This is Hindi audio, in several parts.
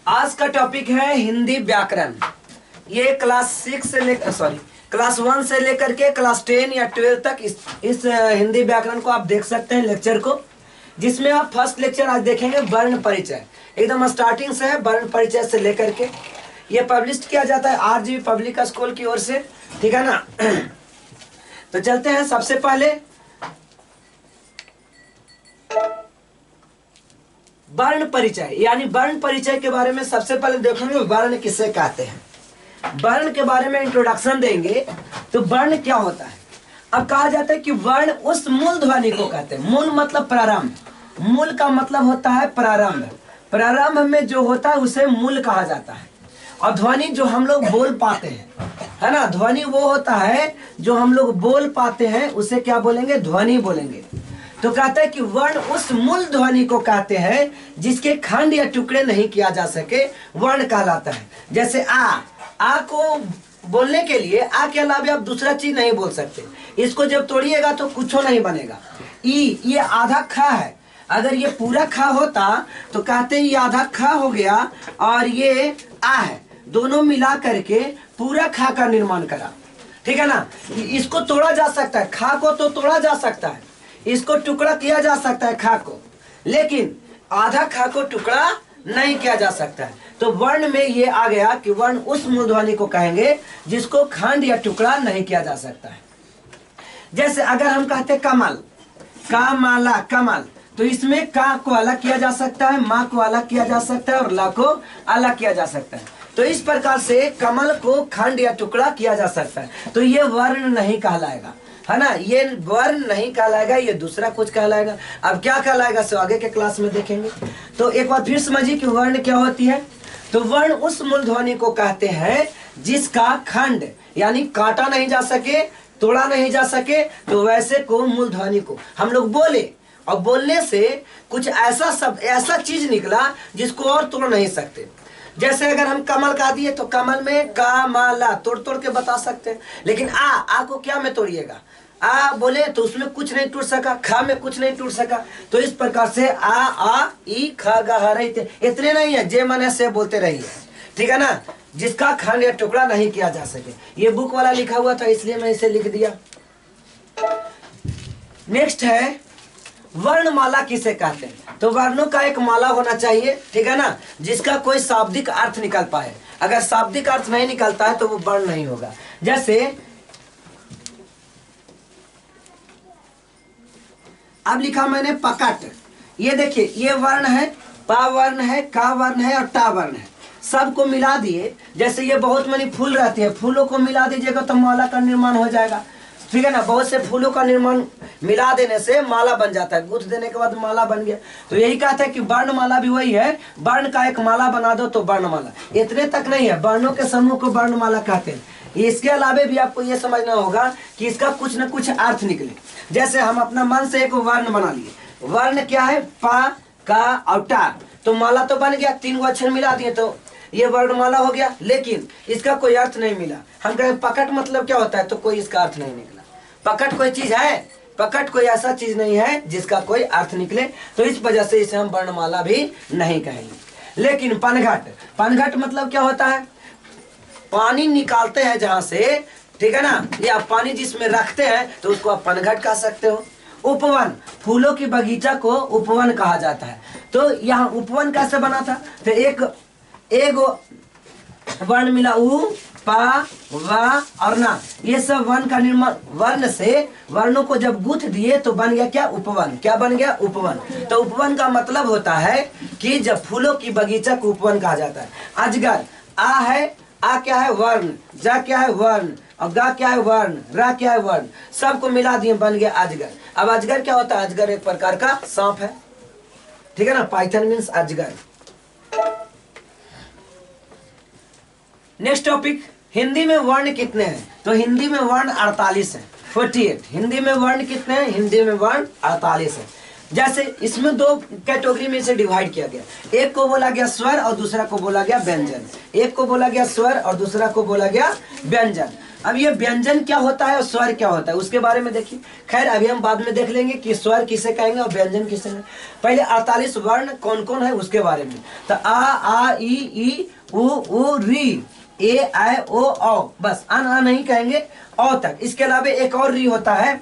आज का टॉपिक है हिंदी व्याकरण। ये क्लास 1 से लेकर के क्लास 10 या 12 तक इस हिंदी व्याकरण को आप देख सकते हैं लेक्चर को, जिसमें आप फर्स्ट लेक्चर आज देखेंगे वर्ण परिचय। एकदम स्टार्टिंग से है वर्ण परिचय से लेकर के। ये पब्लिश किया जाता है आरजीवी पब्लिक स्कूल की ओर से, ठीक है ना। तो चलते हैं सबसे पहले वर्ण परिचय, यानी वर्ण परिचय के बारे में सबसे पहले देखेंगे वर्ण किसे कहते हैं। वर्ण के बारे में इंट्रोडक्शन देंगे। तो वर्ण क्या होता है। अब कहा जाता है कि वर्ण उस मूल ध्वनि को कहते हैं। मूल मतलब प्रारंभ, मूल का मतलब होता है प्रारंभ। प्रारंभ में जो होता है उसे मूल कहा जाता है। और ध्वनि जो हम लोग बोल पाते हैं, है ना, ध्वनि वो होता है जो हम लोग बोल पाते हैं, उसे क्या बोलेंगे, ध्वनि बोलेंगे। तो कहते हैं कि वर्ण उस मूल ध्वनि को कहते हैं जिसके खंड या टुकड़े नहीं किया जा सके, वर्ण कहलाता है। जैसे आ को बोलने के लिए आ के अलावा आप दूसरा चीज नहीं बोल सकते। इसको जब तोड़िएगा तो कुछ नहीं बनेगा। ई, ये आधा खा है, अगर ये पूरा खा होता तो कहते हैं ये आधा खा हो गया और ये आ है, दोनों मिला करके पूरा खा का निर्माण करा, ठीक है ना। इसको तोड़ा जा सकता है, खा को तो तोड़ा जा सकता है, इसको टुकड़ा किया जा सकता है खा को, लेकिन आधा खा को टुकड़ा नहीं किया जा सकता है। तो वर्ण में ये आ गया कि वर्ण उस मूल ध्वनि को कहेंगे जिसको खंड या टुकड़ा नहीं किया जा सकता है। जैसे अगर हम कहते कमल, का माला कमल, तो इसमें का को अलग किया जा सकता है, माँ को अलग किया जा सकता है और ला को अलग किया जा सकता है। तो इस प्रकार से कमल को खंड या टुकड़ा किया जा सकता है। तो ये वर्ण नहीं कहलाएगा, है ना, ये वर्ण नहीं कहलाएगा, ये दूसरा कुछ कहलाएगा। अब क्या कहलाएगा सो आगे के क्लास में देखेंगे। तो एक बार फिर समझिए कि वर्ण क्या होती है। तो वर्ण उस मूल ध्वनि को कहते हैं जिसका खंड यानी काटा नहीं जा सके, तोड़ा नहीं जा सके, तो वैसे को मूल ध्वनि को हम लोग बोले और बोलने से कुछ ऐसा शब्द, ऐसा चीज निकला जिसको और तोड़ नहीं सकते। जैसे अगर हम कमल कह दिए तो कमल में का माला तोड़ तोड़ के बता सकते हैं, लेकिन आ को क्या में तोड़िएगा, आ बोले तो उसमें कुछ नहीं टूट सका, खा में कुछ नहीं टूट सका। तो इस प्रकार से आ ई खा गा हा रही इतने नहीं है, जे मन है से बोलते रहिए, ठीक है ना, जिसका खंड या टुकड़ा नहीं किया जा सके। ये बुक वाला लिखा हुआ था इसलिए मैं इसे लिख दिया। नेक्स्ट है वर्णमाला किसे कहते हैं। तो वर्णों का एक माला होना चाहिए, ठीक है ना, जिसका कोई शाब्दिक अर्थ निकल पाए। अगर शाब्दिक अर्थ नहीं निकलता है तो वो वर्ण नहीं होगा। जैसे अब लिखा मैंने पकट, ये देखिए ये वर्ण है, पा वर्ण है, का वर्ण है और टा वर्ण है, सबको मिला दिए। जैसे ये बहुत मनी फूल रहती है, फूलों को मिला दीजिएगा तो माला का निर्माण हो जाएगा, ठीक है ना। बहुत से फूलों का निर्माण मिला देने से माला बन जाता है, गुथ देने के बाद माला बन गया। तो यही कहते हैं कि वर्णमाला भी वही है, वर्ण का एक माला बना दो तो वर्णमाला। इतने तक नहीं है, वर्णों के समूह को वर्णमाला कहते हैं। इसके अलावा भी आपको ये समझना होगा कि इसका कुछ न कुछ अर्थ निकले। जैसे हम अपना मन से एक वर्ण बना लिए, वर्ण क्या है, पा का और टा, तो माला तो बन गया, 3 अक्षर मिला दिए तो ये वर्णमाला हो गया, लेकिन इसका कोई अर्थ नहीं मिला। हम कहें पकट मतलब क्या होता है, तो कोई इसका अर्थ नहीं निकला। पकट कोई चीज है, पकट कोई ऐसा चीज नहीं है जिसका कोई अर्थ निकले, तो इस वजह से इसे हम वर्णमाला भी नहीं कहेंगे। लेकिन पनघट, पनघट मतलब क्या होता है, पानी निकालते हैं जहां से, ठीक है ना, या पानी जिसमें रखते हैं तो उसको आप पनघट कह सकते हो। उपवन, फूलों की बगीचा को उपवन कहा जाता है। तो यहाँ उपवन कैसे बना था, तो एक वर्ण मिला, उ पा वा और ना, ये सब वर्ण का निर्माण, वर्ण से वर्णों को जब गुथ दिए तो बन गया क्या, उपवन। क्या बन गया, उपवन। तो उपवन का मतलब होता है कि जब फूलों की बगीचा को उपवन कहा जाता है। अजगर, आ है, आ क्या है, वर्ण, जा क्या है, वर्ण, और गा क्या है, वर्ण, रा क्या है, वर्ण, सबको मिला दिए बन गया अजगर। अब अजगर क्या होता है, अजगर एक प्रकार का सांप है, ठीक है ना, पाइथन मीन्स अजगर। नेक्स्ट टॉपिक, हिंदी में वर्ण कितने हैं। तो हिंदी में वर्ण 48 है, 48। हिंदी में वर्ण कितने हैं, हिंदी में वर्ण 48 है। जैसे इसमें 2 कैटेगरी में से डिवाइड किया गया, एक को बोला गया स्वर और दूसरा को बोला गया व्यंजन। एक को बोला गया स्वर और दूसरा को बोला गया व्यंजन। अब ये व्यंजन क्या होता है और स्वर क्या होता है उसके बारे में देखिए। खैर अभी हम बाद में देख लेंगे कि स्वर किसे कहेंगे और व्यंजन किसे कहेंगे। पहले 48 वर्ण कौन कौन है उसके बारे में। तो आ ई उ री, ए आई ओ औ, बस आ नहीं कहेंगे औ तक। इसके अलावा एक और री होता है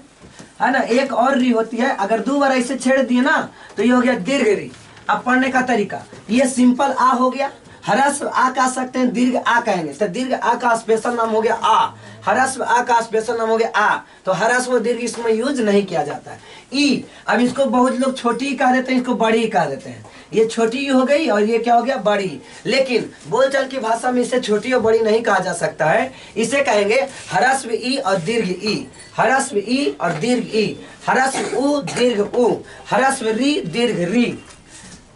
ना, एक और री होती है। अगर 2 बार ऐसे छेड़ दिए ना तो ये हो गया दीर्घ री। अब पढ़ने का तरीका, ये सिंपल आ हो गया, ह्रस्व आ कह सकते हैं, दीर्घ आ कहेंगे तो दीर्घ आ का स्पेशल नाम हो गया आ, ह्रस्व आ का स्पेशल नाम हो गया आ। तो ह्रस्व दीर्घ इसमें यूज नहीं किया जाता है। ई, अब इसको बहुत लोग छोटी ही कह देते हैं, इसको बड़ी ही कह देते हैं। ये छोटी हो गई और ये क्या हो गया बड़ी। लेकिन बोलचाल की भाषा में इसे छोटी और बड़ी नहीं कहा जा सकता है, इसे कहेंगे ह्रस्व ई और दीर्घ ई, ह्रस्व ई और दीर्घ ई, ह्रस्व उ दीर्घ उ, ह्रस्व री दीर्घ री।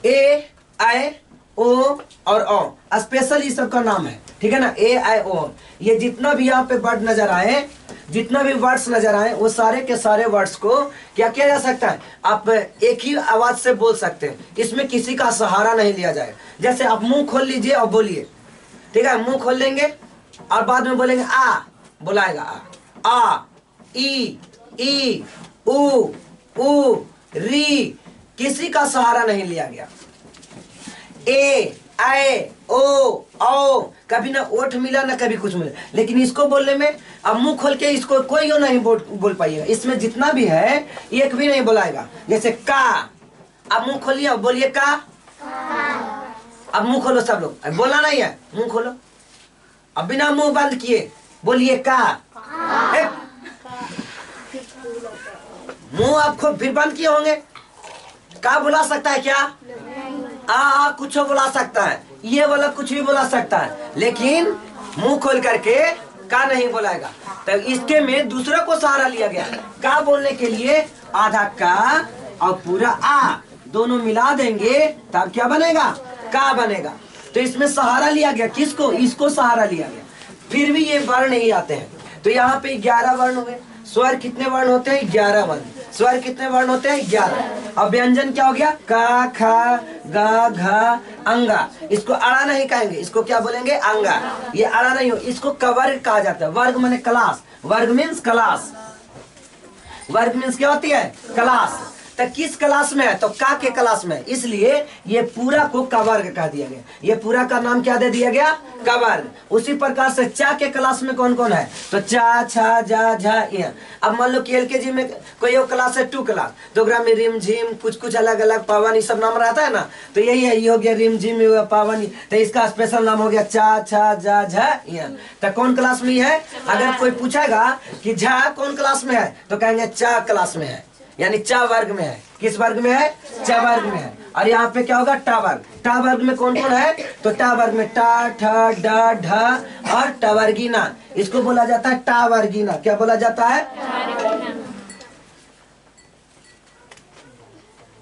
ए आई ओ और ओ स्पेशल इस सब का नाम है, ठीक है ना। ए आई ओ, ये जितना भी यहाँ पे वर्ड नजर आए, जितना भी वर्ड्स नजर आए वो सारे के सारे वर्ड्स को क्या किया जा सकता है, आप एक ही आवाज से बोल सकते हैं। इसमें किसी का सहारा नहीं लिया जाएगा। जैसे आप मुंह खोल लीजिए और बोलिए, ठीक है, मुंह खोल लेंगे और बाद में बोलेंगे आ, बुलाएगा आ ई उ री, किसी का सहारा नहीं लिया गया। ए आए ओ औ, कभी ना ओठ मिला ना कभी कुछ मिला। लेकिन इसको बोलने में अब मुंह खोल के इसको कोई नहीं बोल पाइएगा। इसमें जितना भी है एक भी नहीं बोलाएगा। जैसे का, अब मुंह खोलिए और बोलिए का। अब मुंह खोलो सब लोग, बोलना नहीं है, मुंह खोलो। अब बिना मुंह बंद किए बोलिए का। मुंह आपको फिर बंद किए होंगे। का बुला सकता है क्या? आ कुछ बुला सकता है, ये वाला कुछ भी बुला सकता है, लेकिन मुंह खोल करके का नहीं बुलाएगा। तो इसके में दूसरा को सहारा लिया गया। का बोलने के लिए आधा का और पूरा आ दोनों मिला देंगे तब क्या बनेगा, का बनेगा। तो इसमें सहारा लिया गया, किसको, इसको सहारा लिया गया। फिर भी ये वर्ण नहीं आते हैं। तो यहाँ पे 11 वर्ण हुए। स्वर कितने वर्ण होते हैं? 11 वर्ण। स्वर कितने वर्ण होते हैं? 11। अब व्यंजन क्या हो गया? का, खा, गा, घा, अंगा। इसको अड़ा नहीं कहेंगे, इसको क्या बोलेंगे? अंगा। ये अड़ा नहीं हो, इसको कवर्ग कहा जाता है। वर्ग माने क्लास, वर्ग मीन्स क्लास। वर्ग मीन्स क्या होती है? क्लास। तो किस क्लास में है? तो का के क्लास में, इसलिए ये पूरा को कवर्ग कह दिया गया। ये पूरा का नाम क्या दे दिया गया? कवर्ग। उसी प्रकार से चा के क्लास में कौन कौन है? तो चा, छा, जा, झा, या। अब मान लो कि एलकेजी में कोई एक क्लास है 2 क्लास, तो में रिम झिम कुछ अलग अलग पावन ये सब नाम रहता है ना। तो यही है, ये हो गया रिम झिम पावन, तो इसका स्पेशल नाम हो गया चा, छा, जा, झा, या। तो कौन क्लास में है? अगर कोई पूछेगा कि झा कौन क्लास में है तो कहेंगे चा क्लास में है, यानी चा वर्ग में है। किस वर्ग में है? चा वर्ग में है। और यहाँ पे क्या होगा? टा वर्ग। टा वर्ग में कौन कौन है? तो टा वर्ग में टा, ठा, डा, ढा और टवर्गीना। इसको बोला जाता है टा वर्गीना। क्या बोला जाता है?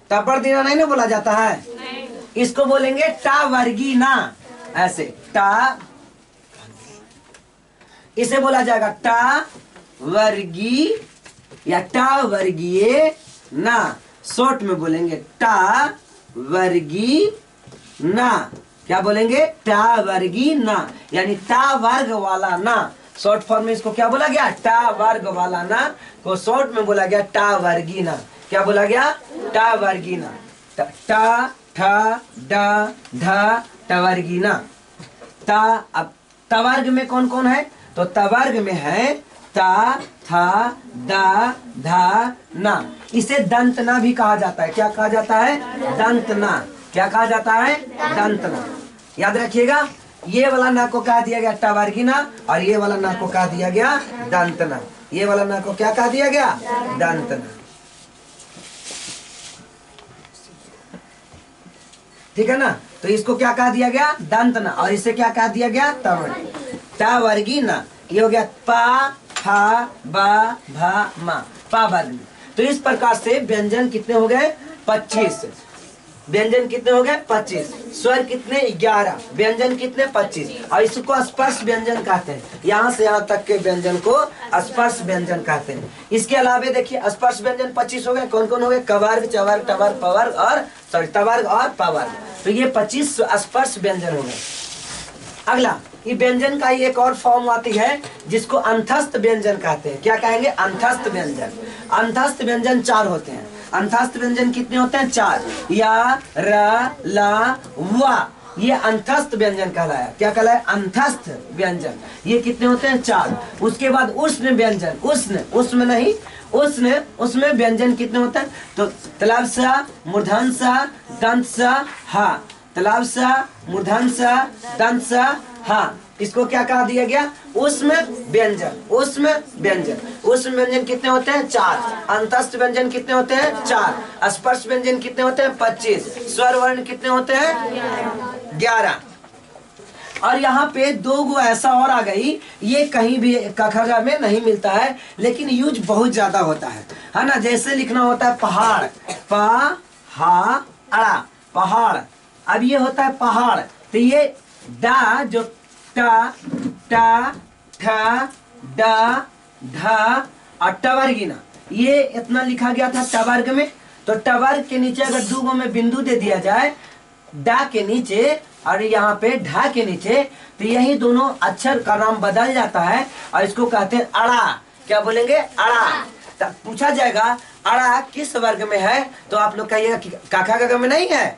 टवर्गीना नहीं ना बोला जाता है, इसको बोलेंगे टा वर्गीना। ऐसे टा, इसे बोला जाएगा टा वर्गी या टा वर्गीय ना। शॉर्ट में बोलेंगे टा वर्गी ना। क्या बोलेंगे? टा वर्गी ना, यानी टा वर्ग वाला ना। शॉर्ट फॉर्म में इसको क्या बोला गया? टा वर्ग वाला ना को शॉर्ट में बोला गया टा वर्गी ना। क्या बोला गया? टा वर्गी ना। टा, ठा, डा, ढा, टवर्गी ना। ता, अब तवर्ग में कौन कौन है? तो तवर्ग में है ता, था, दा, धा, ना। इसे दंतना भी कहा जाता है। क्या कहा जाता है? दंतना। क्या कहा जाता है? दंतना। याद रखिएगा, ये वाला ना को कहा दिया गया टवर्गीना और ये वाला ना को कहा दिया गया दंतना। ये वाला ना को क्या कहा दिया गया? दंतना। ठीक है ना। तो इसको क्या कहा दिया गया? दंतना। और इसे क्या कहा दिया गया? टवर्गीना। ये हो गया पा, फा, बा, भा, मा, पा वर्ग में। तो इस प्रकार से व्यंजन कितने हो गए? 25। व्यंजन कितने हो गए? 25। स्वर कितने? 11। व्यंजन कितने? 25। और इसको स्पर्श व्यंजन कहते हैं। यहाँ से यहाँ तक के व्यंजन को स्पर्श व्यंजन कहते हैं। इसके अलावा देखिए स्पर्श व्यंजन 25 हो गए। कौन कौन हो गए? कवर्ग, चवर्ग, टवर्ग, पवर्ग और तवर्ग और पवर्ग। तो ये 25 स्पर्श व्यंजन हो गए। अगला, ये व्यंजन का ही एक और फॉर्म आती है जिसको अंतस्थ व्यंजन कहते हैं। क्या कहेंगे? अंतस्थ व्यंजन। अंतस्थ व्यंजन 4 होते हैं। अंतस्थ व्यंजन कितने होते हैं? 4। या, र, ला, वा, ये अंतस्थ व्यंजन कहलाया। क्या कहलाया? अंतस्थ व्यंजन। ये कितने होते हैं? 4। उसके बाद उष्ण व्यंजन। उष्ण, उष्ण नहीं, उष्ण, उसमें व्यंजन कितने होते हैं? तो तलाब सा, मूर्धन सा, दंत सा, हा। तलाब सा, मूर्धन सा, दंत सा, हा। इसको क्या कहा दिया गया? उष्ण व्यंजन। उष्ण व्यंजन। उष्ण व्यंजन कितने होते हैं? 4। अंतस्थ व्यंजन कितने होते हैं? 4। स्पर्श व्यंजन कितने होते हैं? 25। स्वर वर्ण कितने होते हैं? 11। और यहाँ पे 2 गो ऐसा और आ गई, ये कहीं भी कखरा में नहीं मिलता है, लेकिन यूज बहुत ज्यादा होता है ना। जैसे लिखना होता है पहाड़, पा, हा, अड़ा, पहाड़। अब ये होता है पहाड़, तो ये डा, जो टा, टा, ठा, डा, ढा और टवर्गिना, ये इतना लिखा गया था टवर्ग में। तो टवर्ग के नीचे अगर 2 गो में बिंदु दे दिया जाए, डा के नीचे और यहाँ पे ढा के नीचे, तो यही दोनों अक्षर का नाम बदल जाता है और इसको कहते हैं अड़ा। क्या बोलेंगे? अड़ा। तो पूछा जाएगा अड़ा किस वर्ग में है, तो आप लोग कहिएगा कि काका वर्ग में नहीं है।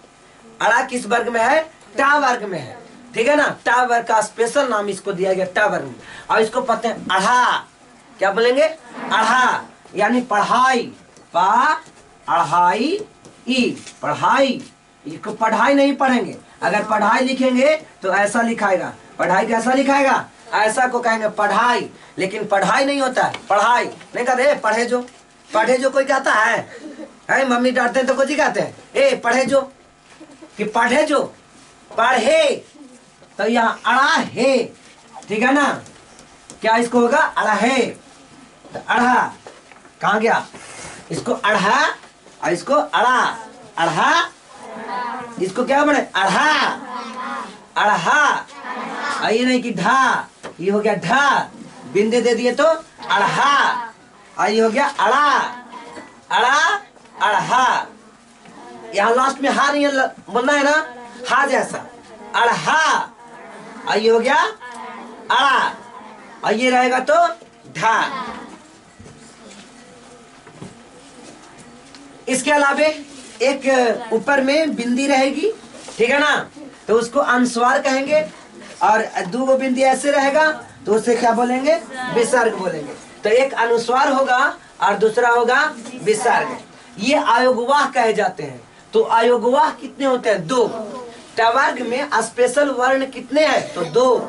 अड़ा किस वर्ग में है? टा वर्ग में है। ठीक है ना। टा वर्ग का स्पेशल नाम इसको दिया गया, टा वर्ग में। और इसको पढ़ते हैं अढ़ा। क्या बोलेंगे? अढ़ा, यानी पढ़ाई। पा, अढ़ाई, ई, पढ़ाई। इसको पढ़ाई नहीं पढ़ेंगे, अगर पढ़ाई लिखेंगे तो ऐसा लिखाएगा। पढ़ाई कैसा लिखाएगा? ऐसा को कहेंगे पढ़ाई, लेकिन पढ़ाई नहीं होता है, पढ़ाई नहीं कहते। पढ़े जो, पढ़े जो कोई कहता है? मम्मी डांटते हैं तो कुछ ही कहते हैं, ए पढ़े जो, कि पढ़े जो, पढ़े। तो यहाँ अड़ा है, ठीक है ना। क्या इसको होगा? अड़ा है। तो अढ़ा कहाँ गया? इसको अढ़ा और इसको अड़ा, अढ़ा। इसको क्या बने? अढ़ा, अढ़ा। ये नहीं कि ढा, ये हो गया ढा, बिंदे दे दिए तो अढ़ा। ये हो गया अड़ा, अड़ा, अढ़ा। यहाँ लास्ट में हा नहीं बोलना है ना, हा जैसा, अढ़ा। ये हो गया अड़ा, और ये रहेगा तो ढा। इसके अलावे एक ऊपर में बिंदी रहेगी, ठीक है ना, तो उसको अनुस्वार कहेंगे। और 2 गो बिंदी ऐसे रहेगा तो उसे क्या बोलेंगे? विसर्ग बोलेंगे। तो एक अनुस्वार होगा और दूसरा होगा विसर्ग। ये आयोगवाह कहे जाते हैं। तो आयोगवाह कितने होते हैं? 2। टवर्ग में स्पेशल वर्ण कितने हैं? तो 2।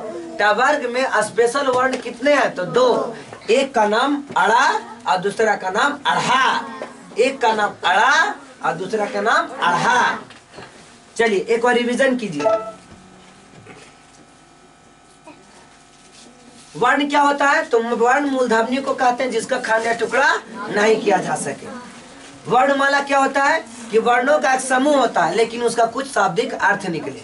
टवर्ग में स्पेशल वर्ण कितने हैं? तो 2। एक का नाम अड़ा और दूसरा का नाम अढ़ा। एक का नाम अड़ा और दूसरा का नाम अढ़ा। चलिए एक और रिवीजन कीजिए। वर्ण क्या होता है? तो वर्ण मूलधावनी को कहते हैं जिसका खंड या टुकड़ा नहीं किया जा सके। वर्णमाला क्या होता है? कि वर्णों का एक समूह होता है, लेकिन उसका कुछ शाब्दिक अर्थ निकले।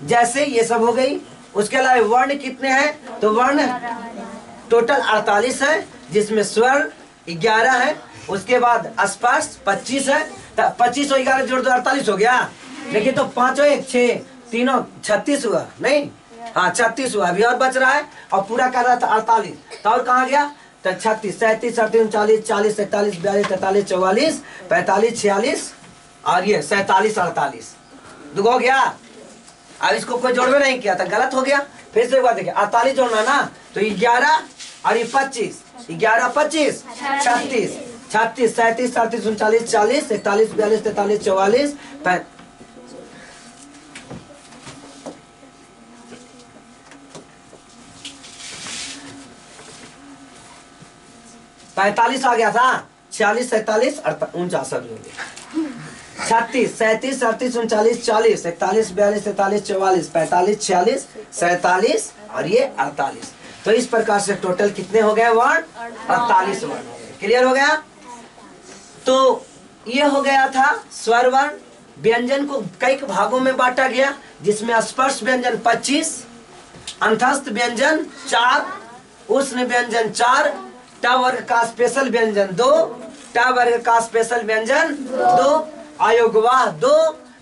जैसे ये सब हो गई। उसके अलावा वर्ण कितने हैं? तो वर्ण टोटल 48 है, जिसमें स्वर 11 है। उसके बाद स्पर्श 25 है। 25 और 11 जोड़ दो 48 हो गया। देखिए तो 5 और 1 6, तीनों 36 हुआ नहीं? हाँ 36 हुआ। अभी और बच रहा है और पूरा कर रहा था 48। तो और कहाँ गया? तो 36, 37, 38, 39, 40, 41, 42, 43, 44, 45, 46 और ये 47, 48 दुगो हो गया। अब इसको कोई जोड़वे नहीं किया था, गलत हो गया। फिर से एक बार देखिए, 48 जोड़ना ना, तो 11 और ये 25, 11 25 36, 36, 37, 38, 39, 40, 41, 42, 43, 44, 45 आ गया था। 46, 47, 49 हो गया। 36, 37, 38, 39, 40, 41, 42, 43, 44, 45, 46, 47 और ये 48। तो इस प्रकार से टोटल कितने हो गए वर्ण? 48 वर्ण हो गए। क्लियर हो गया? तो ये हो गया था स्वर वर्ण। व्यंजन को कई भागों में बांटा गया, जिसमें स्पर्श व्यंजन 25, अंतस्थ व्यंजन 4, उष्ण व्यंजन 4, ट वर्ग का स्पेशल व्यंजन 2, ट वर्ग का स्पेशल व्यंजन 2, आयोगवाह 2,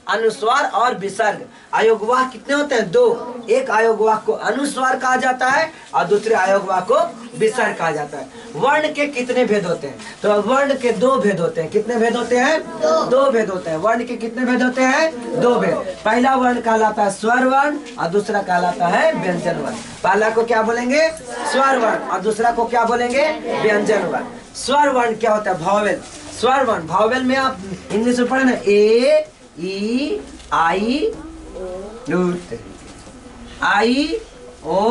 अनुस्वार और विसर्ग। अयोगवाह कितने होते हैं? दो। एक अयोगवाह को अनुस्वार कहा जाता है और दूसरे अयोगवाह को विसर्ग कहा जाता है। वर्ण के कितने भेद होते हैं? तो वर्ण के दो भेद होते हैं। कितने भेद होते हैं? दो भेद होते हैं। वर्ण के कितने भेद होते हैं? दो भेद। पहला वर्ण कहलाता है स्वर वर्ण और दूसरा कहलाता है व्यंजन वर्ण। पहला को क्या बोलेंगे? स्वर वर्ण और दूसरा को क्या बोलेंगे? व्यंजन वर्ण। स्वर वर्ण क्या होता है? भावेल। स्वर वर्ण, भावेल में आप इंग्लिश में पढ़े ना, ए ई आई ओ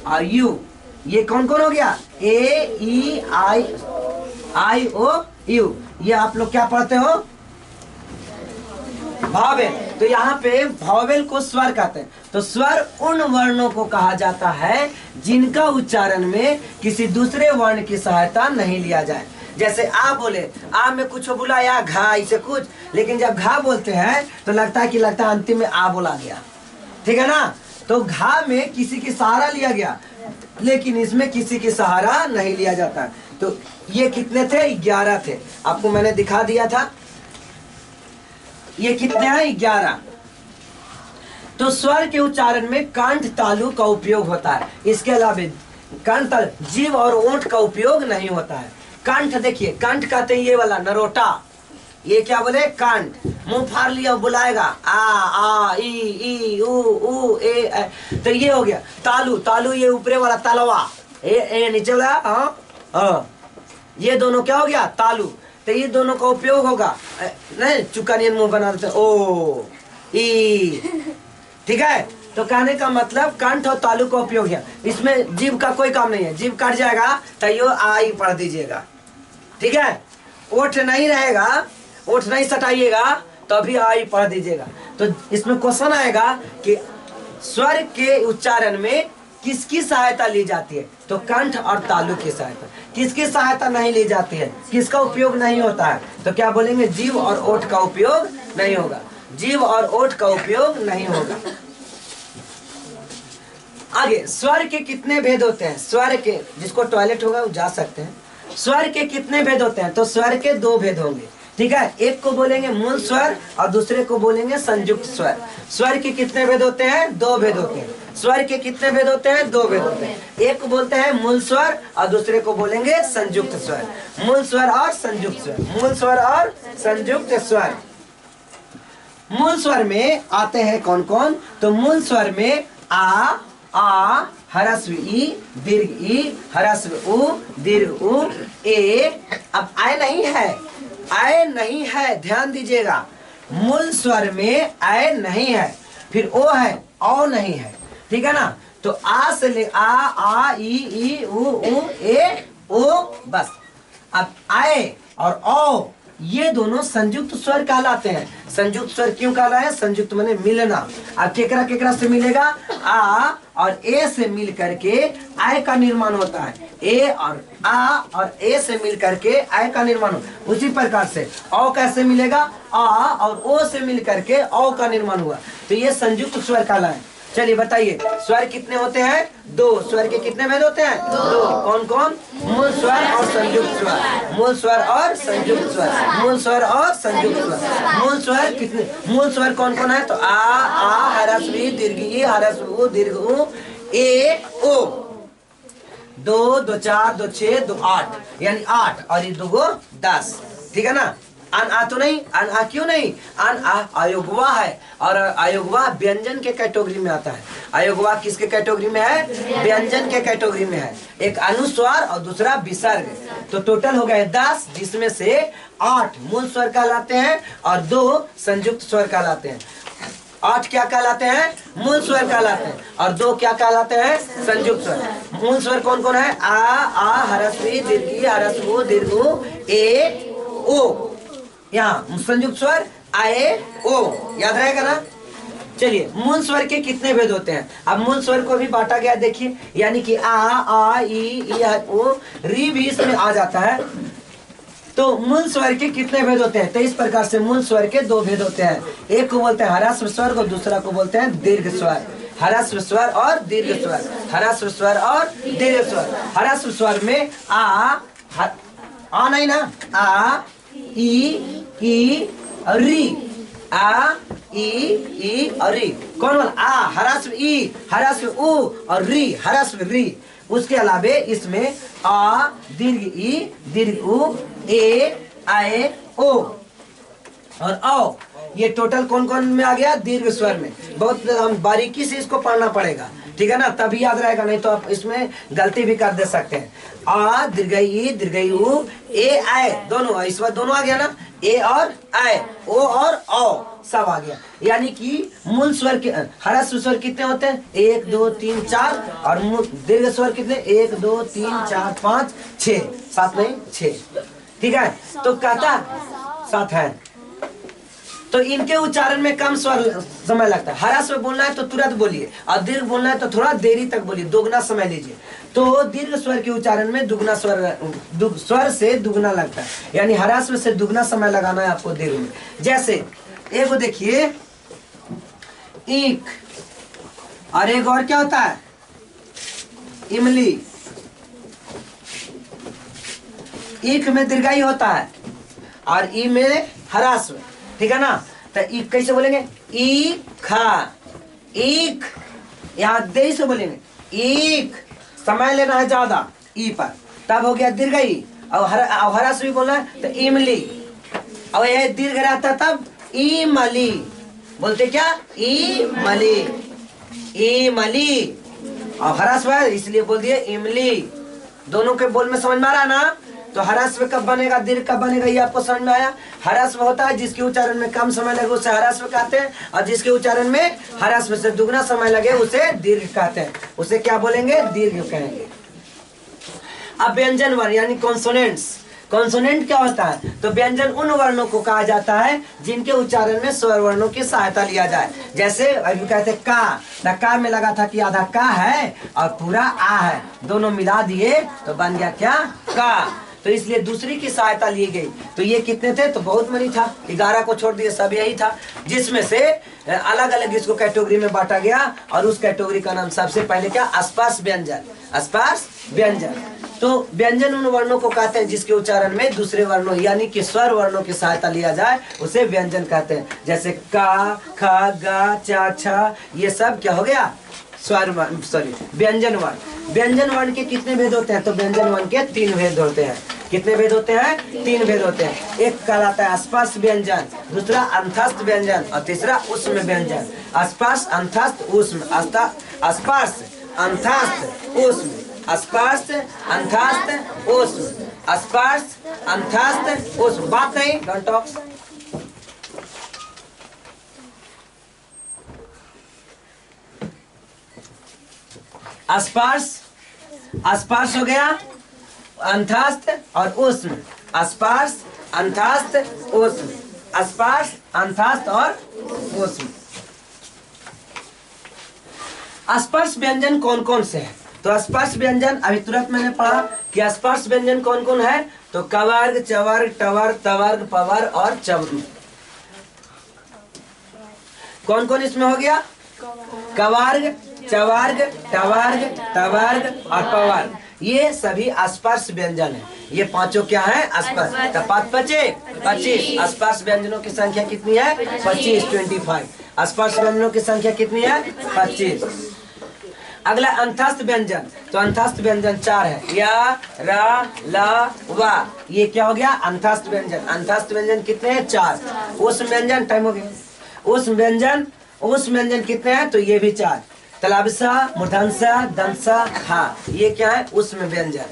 और यू। ये कौन कौन हो गया? ए ई आई ओ यू। ये आप लोग क्या पढ़ते हो? भावेल। तो यहाँ पे भावेल को स्वर कहते हैं। तो स्वर उन वर्णों को कहा जाता है जिनका उच्चारण में किसी दूसरे वर्ण की सहायता नहीं लिया जाए। जैसे आ बोले, आ में कुछ बोला या घा इसे कुछ, लेकिन जब घा बोलते हैं तो लगता है अंतिम में आ बोला गया। ठीक है ना? तो घा में किसी की सहारा लिया गया, लेकिन इसमें किसी की सहारा नहीं लिया जाता। तो ये कितने थे? 11 थे। आपको मैंने दिखा दिया था। ये कितने हैं? 11। तो स्वर के उच्चारण में कंठ तालु का उपयोग होता है। इसके अलावा कंठ तालु, जीभ और ओंठ का उपयोग नहीं होता है। कंठ देखिए, कंठ कहते हैं ये वाला नरोटा। ये क्या बोले? कंठ। मुंह फाड़ लिया बुलाएगा, आ ई ऊ ए। तो ये हो गया तालु। तालु ये ऊपरे वाला तालवा, ए नीचे वाला ये दोनों क्या हो गया? तालु। तो ये दोनों का उपयोग होगा। नहीं, चुकानियन मुंह बना देते ओ ई। ठीक है? तो कहने का मतलब कंठ और तालु का उपयोग है। इसमें जीभ का कोई काम नहीं है। जीभ कट जाएगा तो यो आई पढ़ दीजिएगा। ठीक है? ओठ नहीं रहेगा, ओठ नहीं सटाइएगा तो अभी आई पढ़ दीजिएगा। तो इसमें क्वेश्चन आएगा कि स्वर के उच्चारण में किसकी सहायता ली जाती है? तो कंठ और तालु की सहायता। किसकी सहायता नहीं ली जाती है? किसका उपयोग नहीं होता है? तो क्या बोलेंगे? जीभ और ओठ का उपयोग नहीं होगा। जीभ और ओठ का उपयोग नहीं होगा। आगे, स्वर के कितने भेद होते हैं? स्वर के, जिसको टॉयलेट होगा वो जा सकते हैं। स्वर के कितने भेद होते हैं? तो स्वर के दो भेद होंगे। ठीक है? एक को बोलेंगे मूल स्वर और दूसरे को बोलेंगे संयुक्त स्वर। स्वर के कितने भेद होते हैं? दो भेद होते हैं। स्वर के कितने भेद होते हैं? दो भेद होते हैं। एक को बोलते हैं मूल स्वर और दूसरे को बोलेंगे संयुक्त स्वर। मूल स्वर और संयुक्त स्वर। मूल स्वर और संयुक्त स्वर। मूल स्वर में आते हैं कौन कौन? तो मूल स्वर में आ ह्रस्व ई, दीर्घ ई, ह्रस्व उ, दीर्घ उ, ए। अब आय नहीं है, आय नहीं है, ध्यान दीजिएगा। मूल स्वर में आय नहीं है, फिर ओ है, औ नहीं है। ठीक है ना? तो आ से ले आ ई उ ए ओ, बस। अब आय और औ ये दोनों संयुक्त स्वर कहलाते हैं। संयुक्त स्वर क्यों कहलाते हैं? संयुक्त माने मिलना। अब केकरा केकरा से मिलेगा? आ और ए से मिल करके आय का निर्माण होता है। ए और आ और ए से मिल करके आय का निर्माण होता है। उसी प्रकार से औ कैसे मिलेगा? आ और ओ से मिल करके औ का निर्माण हुआ। तो ये संयुक्त स्वर कहलाए। चलिए बताइए, स्वर कितने होते हैं? दो। स्वर के कितने भेद होते हैं? दो। कौन कौन? मूल स्वर और संयुक्त स्वर। मूल स्वर और संयुक्त स्वर। मूल स्वर और संयुक्त स्वर। मूल स्वर कितने? मूल स्वर कौन कौन है? तो आ ह्रस्व ई, दीर्घ ई, ह्रस्व उ, दीर्घ उ, ए ओ। 2 2 4 2 6 2 8, यानी 8 और ये 2 10। ठीक है ना? अन आ तो नहीं, अन आ क्यों नहीं? अन आ अयोगवा है और अयोगवा व्यंजन के कैटेगरी में आता है। अयोगवा किसके कैटेगरी में है? व्यंजन के कैटेगरी में है। एक अनुस्वार और दूसरा विसर्ग। तो टोटल हो गए 10, जिसमें से 8 मूल स्वर कहलाते हैं और 2 संयुक्त स्वर कहलाते हैं। 8 क्या कहलाते हैं? मूल स्वर कहलाते हैं और 2 क्या कहलाते हैं? संयुक्त स्वर। मूल स्वर कौन कौन है? आ ह्रस्व ई, दीर्घ ई, ह्रस्व उ, दीर्घ उ, ए ओ। यहाँ संयुक्त स्वर आए ओ, याद रहेगा ना? चलिए, मूल स्वर के कितने भेद होते हैं? अब मूल स्वर को भी बांटा गया, देखिए, यानी कि आ ई ओ, री भी इसमें आ जाता है। तो मूल स्वर के कितने भेद होते हैं? तो इस प्रकार से मूल स्वर के दो भेद होते हैं। एक को बोलते हैं ह्रस्व स्वर और दूसरा को बोलते हैं दीर्घ स्वर। ह्रस्व स्वर और दीर्घ स्वर। ह्रस्व स्वर और दीर्घ स्वर। ह्रस्व स्वर में आ नहीं ना, आ ई री, आ ई और री। कौन बोला? आ हरस्व ई, हरस्व उ और री, हरस्व री। उसके अलावे इसमें आ दीर्घ ई, दीर्घ उ, ए, आए, ओ और औ। ये टोटल कौन कौन में आ गया? दीर्घ स्वर में। बहुत हम बारीकी से इसको पढ़ना पड़ेगा, ठीक है ना, तभी याद रहेगा, नहीं तो आप इसमें गलती भी कर दे सकते हैं। आ दीर्घ ई, दीर्घ उ, ए, आए, दोनों इस बार दोनों आ गया ना, ए और आए, ओ और औ सब आ गया। यानी कि मूल स्वर के हरस्व स्वर कितने होते हैं? 1 2 3 4 और दीर्घ स्वर कितने? 1 2 3 4 5 6, 7 नहीं 6, ठीक है। तो कहता 7 है, तो इनके उच्चारण में कम स्वर समय लगता है। हरस्व बोलना है तो तुरंत बोलिए, और दीर्घ बोलना है तो थोड़ा देरी तक बोलिए, दोगुना समय लीजिए। तो दीर्घ स्वर के उच्चारण में दुगना स्वर से दुगना लगता है, यानी हरस्व से दुगना समय लगाना है आपको दीर्घ में। जैसे एक देखिए ईख, और एक और क्या होता है? इमली। ईख में दीर्घाई होता है और ई में हरस्व, ठीक है ना। तो ईख कैसे बोलेंगे? ईखा, ईख, यहाँ देरी से बोलेंगे ईख, समय लेना है ज्यादा ई पर, तब हो गया दीर्घई। और हरस्व भी बोलना है तो इमली, और यह दीर्घ रहता तब इमली। बोलते क्या? इमली, इमली, और हरस्व है इसलिए बोल दिए इमली। दोनों के बोल में समझ में आ रहा ना? तो हरस्व कब बनेगा, दीर्घ कब बनेगा, ये आपको समझ में आया? हरस्व होता है जिसके उच्चारण में कम समय लगे उसे हरस्व कहते हैं, और जिसके उच्चारण में हरस्व से दुगना समय लगे उसे दीर्घ कहते हैं। उसे क्या बोलेंगे? दीर्घ कहेंगे। अब व्यंजन वर्ण यानी कॉन्सोनेंट्स। कॉन्सोनेंट क्या होता है? तो व्यंजन उन वर्णों को कहा जाता है जिनके उच्चारण में स्वर वर्णों की सहायता लिया जाए। जैसे अभी कहते का, का में लगा था कि आधा का है और पूरा आ है, दोनों मिला दिए तो बन गया क्या? का। तो इसलिए दूसरी की सहायता ली गई। तो ये कितने थे? तो बहुत मनी था, 11 को छोड़ दिए, सब यही था, जिसमें से अलग अलग इसको कैटेगरी में बांटा गया। और उस कैटेगरी का नाम सबसे पहले क्या? स्पर्श व्यंजन। स्पर्श व्यंजन। तो व्यंजन उन वर्णों को कहते हैं जिसके उच्चारण में दूसरे वर्णों यानी कि स्वर वर्णों की सहायता लिया जाए, उसे व्यंजन कहते हैं। जैसे का, ख, ग, च, छ, ये सब क्या हो गया? स्वर वर्ण, सॉरी व्यंजन वर्ण। व्यंजन वर्ण के कितने भेद होते हैं? तो व्यंजन वर्ण के 3 भेद होते हैं। कितने भेद होते हैं? 3 भेद होते हैं। एक कहलाता है स्पर्श व्यंजन, दूसरा अंतस्थ व्यंजन और तीसरा ऊष्म व्यंजन। स्पर्श, अंतस्थ, ऊष्म। स्पर्श, अंतस्थ, ऊष्म। स्पर्श, अंतस्थ, ऊष्म। स्पर्श, अंतस्थ, ऊष्म। बात नहीं, डोंट टॉक। स्पर्श, स्पर्श हो गया, अंतस्थ और ऊष्म। स्पर्श, अंतस्थ, ऊष्म। स्पर्श, अंतस्थ और ऊष्म। स्पर्श व्यंजन कौन कौन से हैं? तो स्पर्श व्यंजन अभी तुरंत मैंने पढ़ा कि स्पर्श व्यंजन कौन कौन है। तो कवर्ग, चवर्ग, टवर्ग, तवर्ग, पवर्ग और चवर्ग। कौन कौन इसमें हो गया? कवर्ग, चवर्ग, टवर्ग, तवर्ग और पवर्ग, ये सभी स्पर्श व्यंजन है। ये पांचों क्या है? स्पर्श। तो 5 5 25। स्पर्श व्यंजनों की संख्या कितनी है? 25, 25। स्पर्श व्यंजनों की संख्या कितनी है? 25। अगला अंतस्थ व्यंजन। तो अंतस्थ व्यंजन 4 है, या, रा, ला, वा। ये क्या हो गया? अंतस्थ व्यंजन। अंतस्थ व्यंजन कितने हैं? 4। उस व्यंजन, टाइम हो गया। उस व्यंजन कितने हैं? तो ये भी 4। तलाबसा, मूर्धन्सा, दंसा, हा, ये क्या है? उष्म व्यंजन।